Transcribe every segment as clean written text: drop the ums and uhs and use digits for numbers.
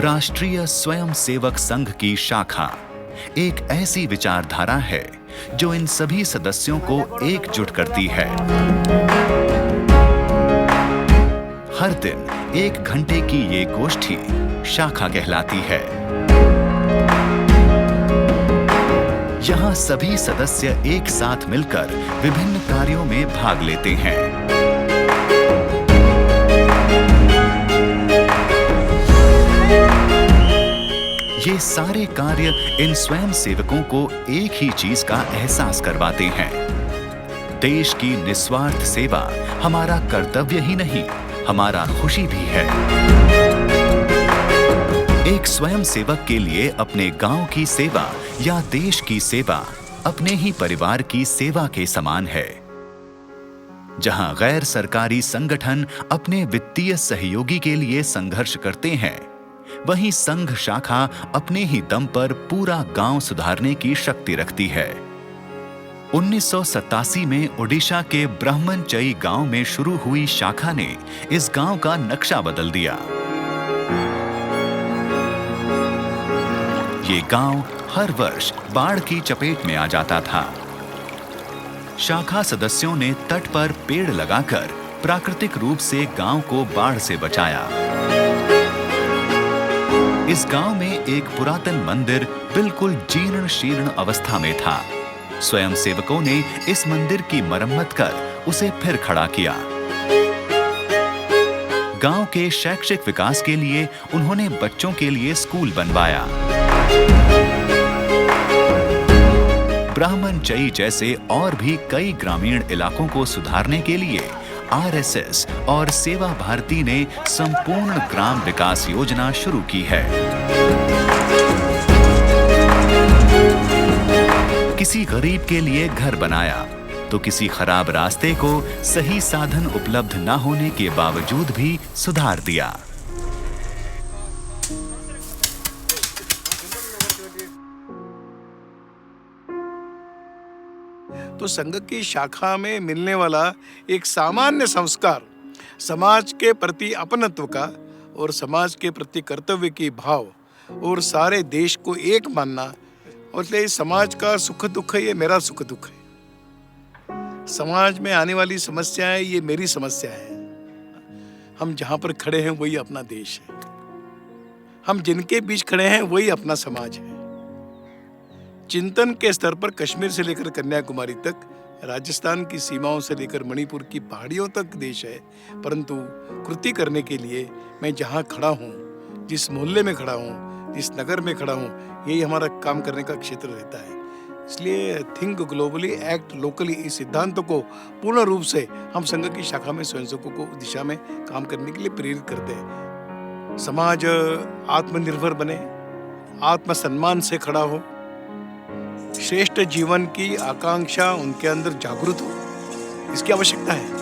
राष्ट्रीय स्वयंसेवक संघ की शाखा एक ऐसी विचारधारा है जो इन सभी सदस्यों को एकजुट करती है। हर दिन 1 घंटे की ये गोष्ठी शाखा कहलाती है। यहाँ सभी सदस्य एक साथ मिलकर विभिन्न कार्यों में भाग लेते हैं। ये सारे कार्य इन स्वयं सेवकों को एक ही चीज का एहसास करवाते हैं। देश की निस्वार्थ सेवा हमारा कर्तव्य ही नहीं, हमारा खुशी भी है। एक स्वयं सेवक के लिए अपने गांव की सेवा या देश की सेवा अपने ही परिवार की सेवा के समान है। जहां गैर सरकारी संगठन अपने वित्तीय सहयोगी के लिए संघर्ष करते हैं, वहीं संघ शाखा अपने ही दम पर पूरा गांव सुधारने की शक्ति रखती है। 1987 में ओडिशा के ब्रह्मनचई गांव में शुरू हुई शाखा ने इस गांव का नक्शा बदल दिया। ये गांव हर वर्ष बाढ़ की चपेट में आ जाता था। शाखा सदस्यों ने तट पर पेड़ लगाकर प्राकृतिक रूप से गांव को बाढ़ से बचाया। इस गांव में एक पुरातन मंदिर बिल्कुल जीर्ण शीर्ण अवस्था में था। स्वयं सेवकों ने इस मंदिर की मरम्मत कर उसे फिर खड़ा किया। गांव के शैक्षिक विकास के लिए उन्होंने बच्चों के लिए स्कूल बनवाया। ब्रह्मनचई जैसे और भी कई ग्रामीण इलाकों को सुधारने के लिए आरएसएस और सेवा भारती ने संपूर्ण ग्राम विकास योजना शुरू की है। किसी गरीब के लिए घर बनाया तो किसी खराब रास्ते को सही साधन उपलब्ध न होने के बावजूद भी सुधार दिया। तो संघ की शाखा में मिलने वाला एक सामान्य संस्कार समाज के प्रति अपनत्व का और समाज के प्रति कर्तव्य की भाव और सारे देश को एक मानना, और इसलिए समाज का सुख दुख है, ये मेरा सुख दुख है। समाज में आने वाली समस्याएं ये मेरी समस्या है। हम जहाँ पर खड़े हैं वही अपना देश है। हम जिनके बीच खड़े हैं वही अपना समाज है। चिंतन के स्तर पर कश्मीर से लेकर कन्याकुमारी तक, राजस्थान की सीमाओं से लेकर मणिपुर की पहाड़ियों तक देश है, परंतु कृति करने के लिए मैं जहाँ खड़ा हूँ, जिस मोहल्ले में खड़ा हूँ, जिस नगर में खड़ा हूँ, यही हमारा काम करने का क्षेत्र रहता है। इसलिए थिंक ग्लोबली एक्ट लोकली, इस सिद्धांत को पूर्ण रूप से हम संघ की शाखा में स्वयंसेवकों को दिशा में काम करने के लिए प्रेरित करते हैं। समाज आत्मनिर्भर बने, आत्मसम्मान से खड़ा हो, श्रेष्ठ जीवन की आकांक्षा उनके अंदर जागृत हो, इसकी आवश्यकता है।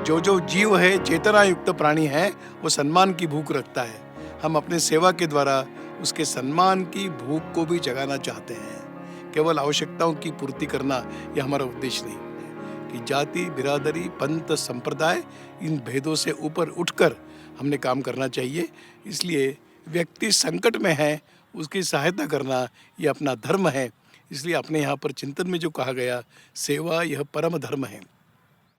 जो जीव है, चेतना युक्त प्राणी है, वो सम्मान की भूख रखता है। हम अपने सेवा के द्वारा उसके सम्मान की भूख को भी जगाना चाहते हैं। केवल आवश्यकताओं की पूर्ति करना यह हमारा उद्देश्य नहीं है कि जाति, बिरादरी, पंथ, संप्रदाय, इन भेदों से ऊपर उठकर हमने काम करना चाहिए। इसलिए व्यक्ति संकट में है, उसकी सहायता करना ये अपना धर्म है। इसलिए अपने यहाँ पर चिंतन में जो कहा गया, सेवा यह परम धर्म है।